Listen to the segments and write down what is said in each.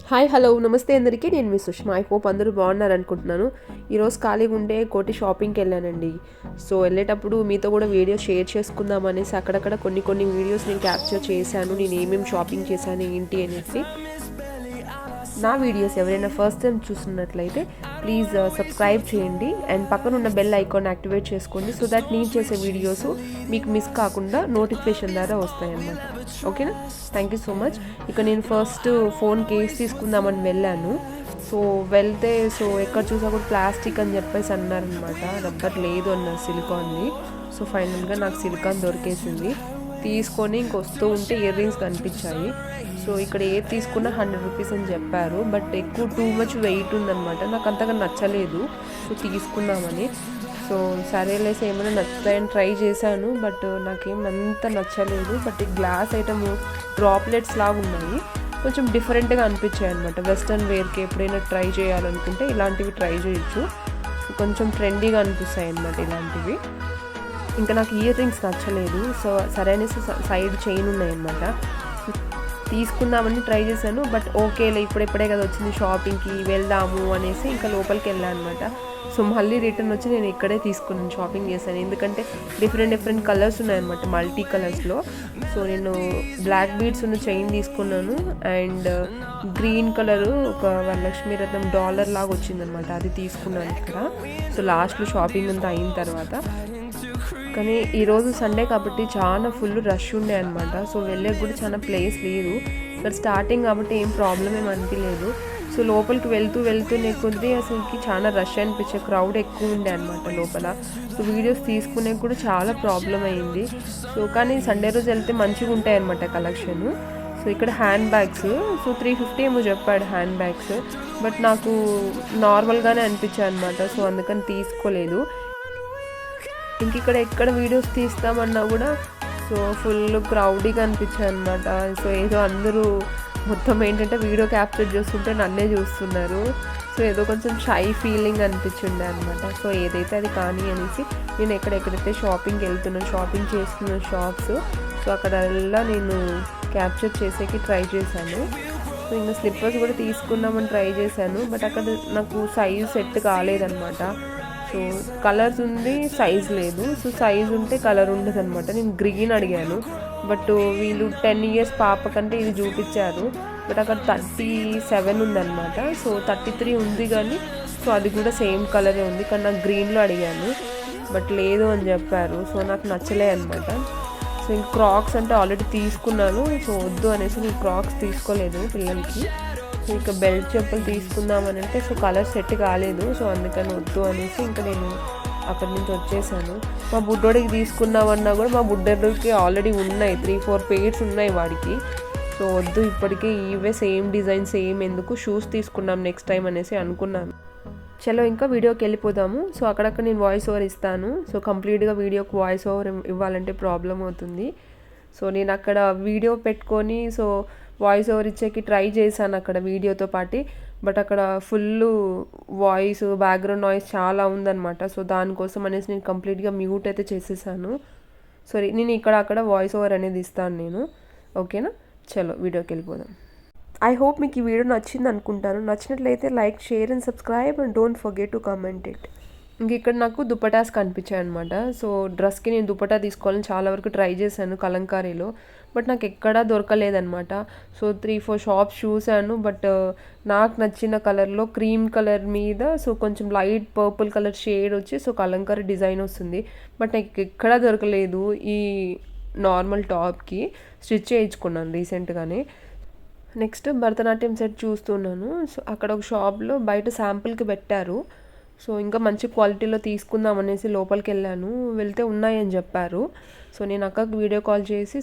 Hi hello నమస్తే అందరికీ. నేను మీ సుష్మా. ఐ హోప్ అందరూ బాగున్నారు అనుకుంటున్నాను. ఈరోజు ఖాళీగా ఉండే కోటి షాపింగ్కి వెళ్ళానండి. సో వెళ్ళేటప్పుడు మీతో కూడా వీడియో షేర్ చేసుకుందాం అనేసి అక్కడక్కడ కొన్ని వీడియోస్ నేను క్యాప్చర్ చేశాను. నేను ఏమేమి షాపింగ్ చేశాను ఏంటి అనేసి. నా వీడియోస్ ఎవరైనా ఫస్ట్ టైం చూస్తున్నట్లయితే ప్లీజ్ సబ్స్క్రైబ్ చేయండి అండ్ పక్కన ఉన్న బెల్ ఐకాన్ యాక్టివేట్ చేసుకోండి. సో దట్ నేను చేసే వీడియోస్ మీకు మిస్ కాకుండా నోటిఫికేషన్ ద్వారా వస్తాయన్నమాట. ఓకేనా? Thank you so much. ఇక నేను ఫస్ట్ ఫోన్ కేస్ తీసుకుందామని వెళ్ళాను. సో వెళ్తే ఎక్కడ చూసా కూడా ప్లాస్టిక్ అని చెప్పేసి అన్నారనమాట. రబ్బర్ లేదు అన్నారు, సిలికాన్ది. సో ఫైనల్గా నాకు సిలికాన్ దొరికేసింది. తీసుకొని ఇంకొస్తూ ఉంటే ఇయర్ రింగ్స్ కనిపించాయి. సో ఇక్కడ ఏది తీసుకున్నా 100 రూపీస్ అని చెప్పారు. బట్ ఎక్కువ టూ మచ్ వెయిట్ ఉందన్నమాట. నాకు అంతగా నచ్చలేదు. సో తీసుకుందామని సరేలేసి ఏమైనా నచ్చుతాయని ట్రై చేశాను. బట్ నాకేం అంత నచ్చలేదు. బట్ ఈ గ్లాస్ ఐటమ్ డ్రాప్లెట్స్ లాగా ఉన్నాయి, కొంచెం డిఫరెంట్గా అనిపించాయి అనమాట. వెస్ట్రన్ వేర్కి ఎప్పుడైనా ట్రై చేయాలనుకుంటే ఇలాంటివి ట్రై చేయొచ్చు. కొంచెం ట్రెండీగా అనిపిస్తాయి అన్నమాట ఇలాంటివి. ఇంకా నాకు ఇయర్ రింగ్స్ నచ్చలేదు. సో సరే అనేసి సైడ్ చైన్ ఉన్నాయన్నమాట. తీసుకుందామని ట్రై చేశాను. బట్ ఓకేలే, ఇప్పుడే కదా వచ్చింది షాపింగ్కి, వెళ్దాము అనేసి ఇంకా లోపలికి వెళ్ళాను అనమాట. సో మళ్ళీ రిటర్న్ వచ్చి నేను ఇక్కడే తీసుకున్నాను, షాపింగ్ చేశాను. ఎందుకంటే డిఫరెంట్ కలర్స్ ఉన్నాయన్నమాట, మల్టీ కలర్స్లో. సో నేను బ్లాక్ బీడ్స్ ఉన్న చైన్ తీసుకున్నాను అండ్ గ్రీన్ కలరు ఒక వరలక్ష్మి రత్నం డాలర్ లాగా వచ్చిందనమాట, అది తీసుకున్నాను ఇక్కడ. సో లాస్ట్లో షాపింగ్ అంతా అయిన తర్వాత. కానీ ఈరోజు సండే కాబట్టి చాలా ఫుల్ రష్ ఉండే అనమాట. సో వెళ్ళే కూడా చాలా ప్లేస్ లేదు. ఇక్కడ స్టార్టింగ్ కాబట్టి ఏం ప్రాబ్లం ఏం అనిపించలేదు. సో లోపలికి వెళ్తూనే కొద్దీ అసలుకి చాలా రష్ అనిపించే, క్రౌడ్ ఎక్కువ ఉండే అనమాట లోపల. సో వీడియోస్ తీసుకునే కూడా చాలా ప్రాబ్లం అయింది. సో కానీ సండే రోజు వెళ్తే మంచిగా ఉంటాయి అనమాట కలెక్షన్. సో ఇక్కడ హ్యాండ్ బ్యాగ్స్ 350 ఏమో చెప్పాడు హ్యాండ్ బ్యాగ్స్. బట్ నాకు నార్మల్గానే అనిపించాయి అనమాట. సో అందుకని తీసుకోలేదు. ఇంక ఎక్కడ వీడియోస్ తీస్తామన్నా కూడా ఫుల్ క్రౌడీగా అనిపించాయి అనమాట. సో ఏదో అందరూ మొత్తం ఏంటంటే వీడియో క్యాప్చర్ చేస్తుంటే నన్నే చూస్తున్నారు. సో ఏదో కొంచెం షై ఫీలింగ్ అనిపించిండే అనమాట. సో ఏదైతే అది కానీ అనేసి నేను ఎక్కడెక్కడైతే షాపింగ్ చేస్తున్న షాప్స్, సో అక్కడల్లా నేను క్యాప్చర్ చేసేకి ట్రై చేశాను. సో ఇంకా స్లిప్పర్స్ కూడా తీసుకుందామని ట్రై చేశాను. బట్ అక్కడ నాకు సైజ్ సెట్ కాలేదన్నమాట. సో కలర్స్ ఉంది, సైజ్ లేదు. సో సైజ్ ఉంటే కలర్ ఉండదు అనమాట. నేను గ్రీన్ అడిగాను. బట్ వీళ్ళు 10 years పాప కంటే ఇది చూపించారు. బట్ అక్కడ 37 ఉందన్నమాట. సో 33 ఉంది కానీ సో అది కూడా సేమ్ కలరే ఉంది. కానీ నాకు గ్రీన్లో అడిగాను బట్ లేదు అని చెప్పారు. సో నాకు నచ్చలే అనమాట. సో ఇంక క్రాక్స్ అంటే ఆల్రెడీ తీసుకున్నాను. సో వద్దు అనేసి నేను క్రాక్స్ తీసుకోలేదు పిల్లలకి. సో ఇక బెల్ట్ చెప్పులు తీసుకుందామని అంటే సో కలర్ సెట్ కాలేదు. సో అందుకని వద్దు అనేసి ఇంకా నేను అక్కడి నుంచి వచ్చేసాను. మా బుడ్డోడికి తీసుకున్నామన్నా కూడా మా బుడ్డోడికి ఆల్రెడీ ఉన్నాయి, 3-4 pairs ఉన్నాయి వాడికి. సో వద్దు, ఇప్పటికే ఇవే సేమ్ డిజైన్, సేమ్ ఎందుకు, షూస్ తీసుకున్నాం నెక్స్ట్ టైం అనేసి అనుకున్నాను. చలో ఇంకా వీడియోకి వెళ్ళిపోదాము. సో అక్కడక్కడ నేను వాయిస్ ఓవర్ ఇస్తాను. సో కంప్లీట్గా వీడియోకి వాయిస్ ఓవర్ ఇవ్వాలంటే ప్రాబ్లం అవుతుంది. సో నేను అక్కడ వీడియో పెట్టుకొని వాయిస్ ఓవర్ ఇచ్చేకి ట్రై చేశాను అక్కడ వీడియోతో పాటు. బట్ అక్కడ ఫుల్ వాయిస్, బ్యాక్గ్రౌండ్ నాయిస్ చాలా ఉందన్నమాట. సో దానికోసం అనేసి నేను కంప్లీట్గా మ్యూట్ అయితే చేసేసాను. సారీ, నేను అక్కడ వాయిస్ ఓవర్ అనేది ఇస్తాను నేను. ఓకేనా? చలో వీడియోకి వెళ్ళిపోదాం. ఐ హోప్ మీకు ఈ వీడియో నచ్చింది అనుకుంటాను. నచ్చినట్లయితే like, share and subscribe and don't forget to comment it. ఇక్కడ నాకు దుపటాస్ కనిపించాయి అనమాట. సో డ్రెస్కి నేను దుపటా తీసుకోవాలని చాలా వరకు ట్రై చేశాను కలంకారీలో. బట్ నాకు ఎక్కడా దొరకలేదనమాట. సో 3-4 షాప్స్ చూశాను. బట్ నాకు నచ్చిన కలర్లో క్రీమ్ కలర్ మీద కొంచెం లైట్ పర్పుల్ కలర్ షేడ్ వచ్చి కలంకారీ డిజైన్ వస్తుంది. బట్ నాకు ఎక్కడా దొరకలేదు. ఈ నార్మల్ టాప్కి స్టిచ్ చేయించుకున్నాను రీసెంట్గానే. నెక్స్ట్ భరతనాట్యం సెట్ చూస్తున్నాను. సో అక్కడ ఒక షాప్లో బయట శాంపుల్కి పెట్టారు. సో ఇంకా మంచి క్వాలిటీలో తీసుకుందాం అనేసి లోపలికి వెళ్ళాను. వెళ్తే ఉన్నాయని చెప్పారు. సో నేను అక్కకి వీడియో కాల్ చేసి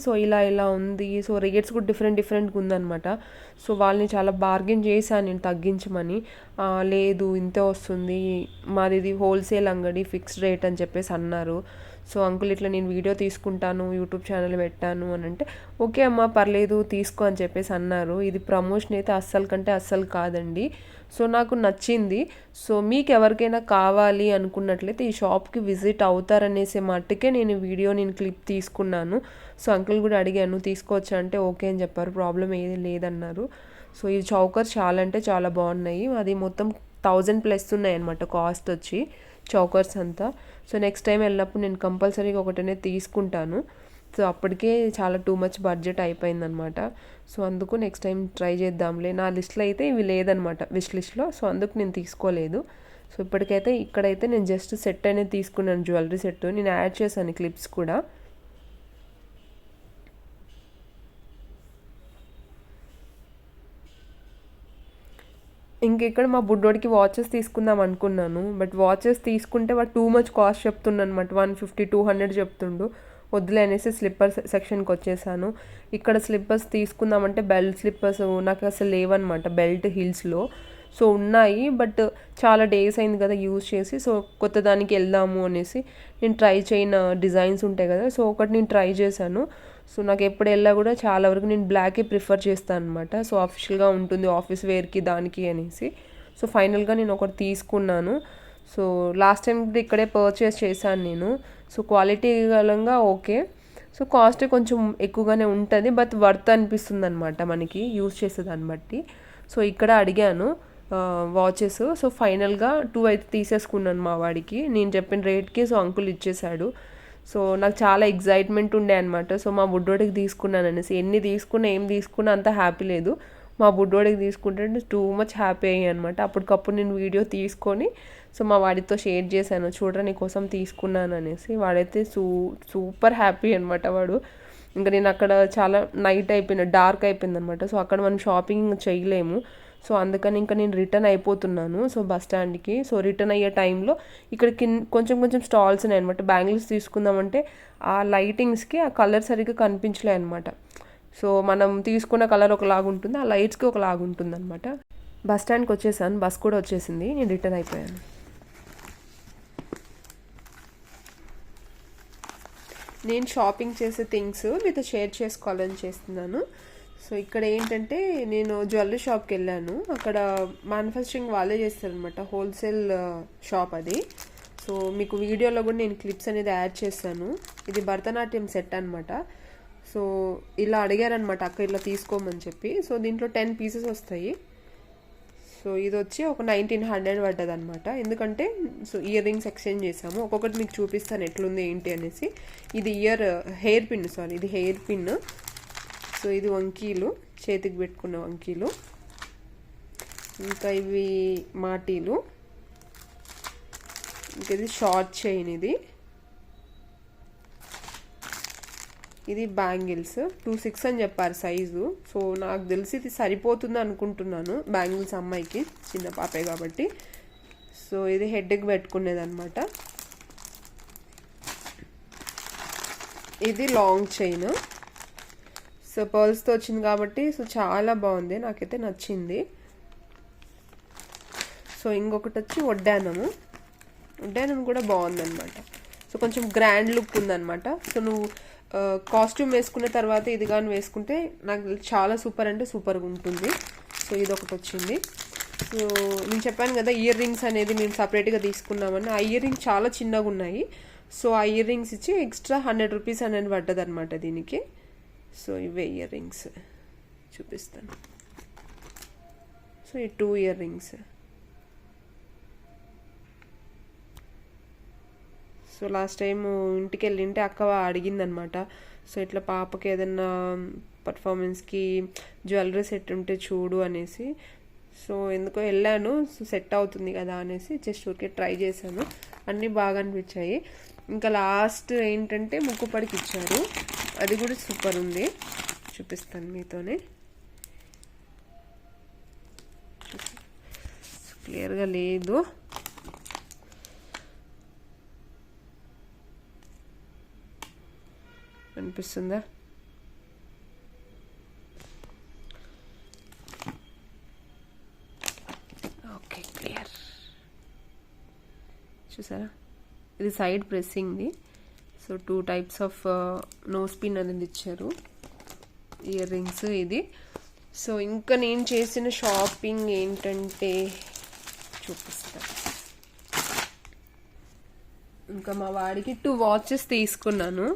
ఇలా ఉంది. సో రేట్స్ కూడా డిఫరెంట్గా ఉందన్నమాట. సో వాళ్ళని చాలా బార్గెన్ చేశాను నేను తగ్గించమని. లేదు ఇంతే వస్తుంది, మాది ఇది హోల్సేల్ అంగడి, ఫిక్స్డ్ రేట్ అని చెప్పేసి అన్నారు. సో అంకుల్ ఇట్లా నేను వీడియో తీసుకుంటాను, యూట్యూబ్ ఛానల్ పెట్టాను అని అంటే ఓకే అమ్మ పర్లేదు తీసుకో అని చెప్పేసి అన్నారు. ఇది ప్రమోషన్ అయితే అస్సలు కాదండి. సో నాకు నచ్చింది. సో మీకు ఎవరికైనా కావాలి అనుకున్నట్లయితే ఈ షాప్కి విజిట్ అవుతారనేసి మట్టుకే నేను క్లిప్ తీసుకున్నాను. సో అంకుల్ కూడా అడిగాను తీసుకోవచ్చా అంటే ఓకే అని చెప్పారు, ప్రాబ్లం ఏది లేదన్నారు. సో ఈ చౌకర్ చాలా అంటే చాలా బాగున్నాయి. అది మొత్తం 1000+ ఉన్నాయి అనమాట కాస్ట్ వచ్చి చౌకర్స్ అంతా. సో నెక్స్ట్ టైం వెళ్ళినప్పుడు నేను కంపల్సరీగా ఒకటనే తీసుకుంటాను. సో అప్పటికే చాలా టూ మచ్ బడ్జెట్ అయిపోయిందనమాట. సో అందుకు నెక్స్ట్ టైం ట్రై చేద్దాంలే. నా లిస్ట్లో అయితే ఇవి లేదనమాట, విష్ లిస్ట్లో. సో అందుకు నేను తీసుకోలేదు. సో ఇప్పటికైతే ఇక్కడైతే నేను జస్ట్ సెట్ అనేది తీసుకున్నాను, జ్యువెలరీ సెట్. నేను యాడ్ చేశాను క్లిప్స్ కూడా. ఇంకెక్కడ మా బుడ్డోడికి వాచెస్ తీసుకుందాం అనుకున్నాను. బట్ వాచెస్ తీసుకుంటే వాడు టూ మచ్ కాస్ట్ చెప్తుండ అనమాట. 150-200 చెప్తుండు. వద్దులే అనేసి స్లిప్పర్స్ సెక్షన్కి వచ్చేసాను. ఇక్కడ స్లిప్పర్స్ తీసుకుందామంటే బెల్ట్ స్లిప్పర్స్ నాకు అసలు లేవన్నమాట, బెల్ట్ హీల్స్లో. సో ఉన్నాయి, బట్ చాలా డేస్ అయింది కదా యూజ్ చేసి. సో కొత్త దానికి వెళ్దాము అనేసి నేను ట్రై చేయని డిజైన్స్ ఉంటాయి కదా, సో ఒకటి నేను ట్రై చేశాను. సో నాకు ఎప్పుడు వెళ్ళా కూడా చాలా వరకు నేను బ్లాకే ప్రిఫర్ చేస్తాను అనమాట. సో ఆఫిషియల్గా ఉంటుంది ఆఫీస్ వేర్కి దానికి అనేసి. సో ఫైనల్గా నేను ఒకటి తీసుకున్నాను. సో లాస్ట్ టైం ఇక్కడే పర్చేస్ చేశాను నేను. సో క్వాలిటీ గలంగా ఓకే. సో కాస్ట్ కొంచెం ఎక్కువగానే ఉంటుంది, బట్ వర్త్ అనిపిస్తుంది అనమాట మనకి యూజ్ చేసేదాన్ని బట్టి. సో ఇక్కడ అడిగాను వాచెస్. సో ఫైనల్గా 2 అయితే తీసేసుకున్నాను మా వాడికి నేను చెప్పిన రేట్కి. సో అంకుల్ ఇచ్చేసాడు. సో నాకు చాలా ఎగ్జైట్మెంట్ ఉండే అనమాట. సో మా బుడ్డోడికి తీసుకున్నాను అనేసి. ఎన్ని తీసుకున్నా ఏం తీసుకున్నా అంత హ్యాపీ లేదు. మా బుడ్డోడికి తీసుకుంటే టూ మచ్ హ్యాపీ అయ్యాయి అనమాట. అప్పటికప్పుడు నేను వీడియో తీసుకొని సో మా వాడితో షేర్ చేశాను, చూడరా నీ కోసం తీసుకున్నాను అనేసి. వాడైతే సూపర్ హ్యాపీ అనమాట వాడు. ఇంకా నేను అక్కడ చాలా నైట్ అయిపోయింది, డార్క్ అయిపోయింది అనమాట. సో అక్కడ మనం షాపింగ్ చేయలేము. సో అందుకని ఇంకా నేను రిటర్న్ అయిపోతున్నాను సో బస్ స్టాండ్కి. సో రిటర్న్ అయ్యే టైంలో ఇక్కడ కొంచెం స్టాల్స్ ఉన్నాయి అనమాట. బ్యాంగిల్స్ తీసుకుందామంటే ఆ లైటింగ్స్కి ఆ కలర్ సరిగ్గా కనిపించలే అనమాట. సో మనం తీసుకున్న కలర్ ఒకలాగా ఉంటుంది, ఆ లైట్స్కి ఒకలాగా ఉంటుంది అనమాట. బస్ స్టాండ్కి వచ్చేసాను, బస్ కూడా వచ్చేసింది, నేను రిటర్న్ అయిపోయాను. నేను షాపింగ్ చేసే థింగ్స్ మీతో షేర్ చేసుకోవాలని చేస్తున్నాను. సో ఇక్కడ ఏంటంటే నేను జ్యువెలరీ షాప్కి వెళ్ళాను. అక్కడ మ్యానుఫ్యాక్చరింగ్ వాళ్ళే చేస్తారనమాట, హోల్సేల్ షాప్ అది. సో మీకు వీడియోలో కూడా నేను క్లిప్స్ అనేది యాడ్ చేశాను. ఇది భరతనాట్యం సెట్ అనమాట. సో ఇలా అడిగారనమాట అక్క ఇట్లా తీసుకోమని చెప్పి. సో దీంట్లో 10 పీసెస్ వస్తాయి. సో ఇది వచ్చి ఒక 1900 పడ్డది అనమాట. ఎందుకంటే సో ఇయర్ రింగ్స్ ఎక్స్చేంజ్ చేసాము. ఒక్కొక్కటి మీకు చూపిస్తాను ఎట్లుంది ఏంటి అనేసి. ఇది హెయిర్ పిన్, ఇది హెయిర్ పిన్. సో ఇది వంకీలు, చేతికి పెట్టుకున్న వంకీలు. ఇంకా ఇవి మాటీలు. ఇంకా ఇది షార్ట్ చైన్. ఇది బ్యాంగిల్స్ 26 అని చెప్పారు సైజు. సో నాకు తెలిసి ఇది సరిపోతుంది అనుకుంటున్నాను బ్యాంగిల్స్ అమ్మాయికి, చిన్న పాపే కాబట్టి. సో ఇది హెడ్కి పెట్టుకునేది అనమాట. ఇది లాంగ్ చైన్. సో పర్ల్స్తో వచ్చింది కాబట్టి సో చాలా బాగుంది, నాకైతే నచ్చింది. సో ఇంకొకటి వచ్చి వడ్డానము కూడా బాగుందన్నమాట. సో కొంచెం గ్రాండ్ లుక్ ఉందన్నమాట. సో నువ్వు కాస్ట్యూమ్ వేసుకున్న తర్వాత ఇది కానీ వేసుకుంటే నాకు చాలా సూపర్ అంటే సూపర్గా ఉంటుంది. సో ఇది ఒకటి వచ్చింది. సో నేను చెప్పాను కదా ఇయర్ రింగ్స్ అనేది మేము సపరేట్గా తీసుకున్నామని. ఆ ఇయర్ రింగ్స్ చాలా చిన్నగా ఉన్నాయి. సో ఆ ఇయర్ రింగ్స్ ఇచ్చి ఎక్స్ట్రా 100 రూపీస్ అనేది పడ్డది అనమాట దీనికి. సో ఇవే ఇయర్ రింగ్స్ చూపిస్తాను. సో ఈ 2 ear rings. So last time ఇంటికి వెళ్ళింటే అక్క అడిగిందనమాట. సో ఇట్లా పాపకి ఏదన్నా పర్ఫార్మెన్స్కి జ్యువెలరీ సెట్ ఉంటే చూడు అనేసి. సో ఎందుకో వెళ్ళాను, సో సెట్ అవుతుంది కదా అనేసి జస్ట్ ఊరికే ట్రై చేశాను. అన్నీ బాగా అనిపించాయి. ఇంకా లాస్ట్ ఏంటంటే ముక్కుపడికి ఇచ్చారు, అది కూడా సూపర్ ఉంది, చూపిస్తాను మీతోనే. క్లియర్గా లేదు, అనిపిస్తుందా? Okay clear. చూసారా, ఇది సైడ్ ప్రెస్సింగ్ది. So 2 types of nose pin అనేది ఇచ్చారు, ఇయర్ రింగ్స్ ఇది. సో ఇంకా నేను చేసిన షాపింగ్ ఏంటంటే చూపిస్తాను. ఇంకా మా వాడికి 2 వాచెస్ తీసుకున్నాను.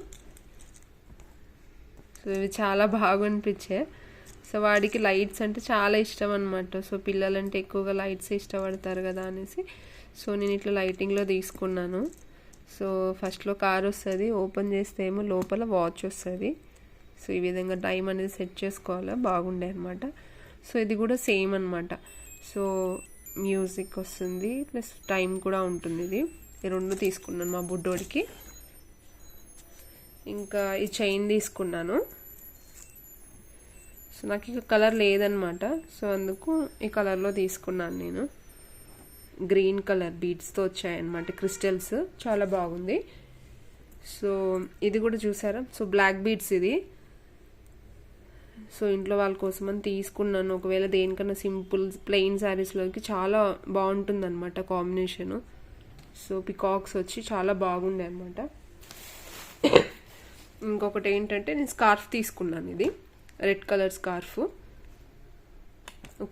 సో ఇవి చాలా బాగా అనిపించాయి. సో వాడికి లైట్స్ అంటే చాలా ఇష్టం అనమాట. సో పిల్లలంటే ఎక్కువగా లైట్స్ ఇష్టపడతారు కదా అనేసి సో నేను ఇట్లా లైటింగ్లో తీసుకున్నాను. సో ఫస్ట్లో కార్ వస్తుంది, ఓపెన్ చేస్తే ఏమో లోపల వాచ్ వస్తుంది. సో ఈ విధంగా టైం అనేది సెట్ చేసుకోవాలి, బాగుండే అనమాట. సో ఇది కూడా సేమ్ అనమాట. సో మ్యూజిక్ వస్తుంది ప్లస్ టైం కూడా ఉంటుంది. ఇది ఈ రెండు తీసుకున్నాను మా బుడ్డోడికి. ఇంకా ఈ చైన్ తీసుకున్నాను. సో నాకు ఇక కలర్ లేదనమాట, సో అందుకు ఈ కలర్లో తీసుకున్నాను నేను. గ్రీన్ కలర్ బీడ్స్తో వచ్చాయన్నమాట, క్రిస్టల్స్, చాలా బాగుంది. సో ఇది కూడా చూసారా, సో బ్లాక్ బీడ్స్ ఇది. సో ఇంట్లో వాళ్ళ కోసం అని తీసుకున్నాను. ఒకవేళ దేనికన్నా సింపుల్ ప్లెయిన్ శారీస్లోకి చాలా బాగుంటుంది అనమాట కాంబినేషను. సో పికాక్స్ వచ్చి చాలా బాగుండే అనమాట. ఇంకొకటి ఏంటంటే నేను స్కార్ఫ్ తీసుకున్నాను, ఇది రెడ్ కలర్ స్కార్ఫ్,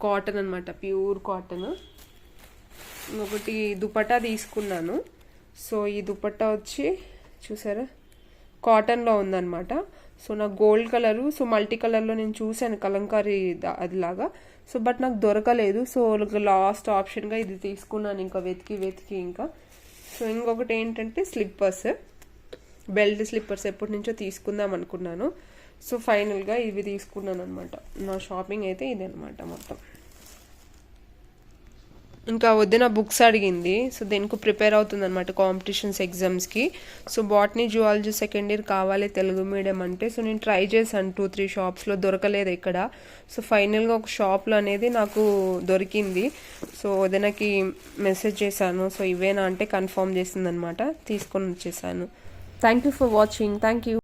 కాటన్ అనమాట, ప్యూర్ కాటన్. ఇంకొకటి దుపట్టా తీసుకున్నాను. సో ఈ దుపట్టా వచ్చి చూసారా కాటన్లో ఉందన్నమాట. సో నాకు గోల్డ్ కలరు, సో మల్టీ కలర్లో నేను చూశాను కలంకారీ అదిలాగా, సో బట్ నాకు దొరకలేదు. సో లాస్ట్ ఆప్షన్గా ఇది తీసుకున్నాను, ఇంకా వెతికి ఇంకా. సో ఇంకొకటి ఏంటంటే స్లిప్పర్స్, బెల్ట్ స్లిప్పర్స్ ఎప్పటి నుంచో తీసుకుందాం అనుకున్నాను. సో ఫైనల్గా ఇవి తీసుకున్నాను అనమాట. నా షాపింగ్ అయితే ఇదే అనమాట మొత్తం. ఇంకా వదిన బుక్స్ అడిగింది, సో దేనికి ప్రిపేర్ అవుతుంది అనమాట కాంపిటీషన్స్ ఎగ్జామ్స్కి. So botany zoology second year కావాలి తెలుగు మీడియం అంటే, సో నేను ట్రై చేశాను 2-3 షాప్స్లో, దొరకలేదు ఇక్కడ. సో ఫైనల్గా ఒక షాప్లో అనేది నాకు దొరికింది. సో వదినకి మెసేజ్ చేశాను, సో ఇవేనా అంటే కన్ఫర్మ్ చేసింది అనమాట, తీసుకొని వచ్చేసాను. Thank you for watching. Thank you.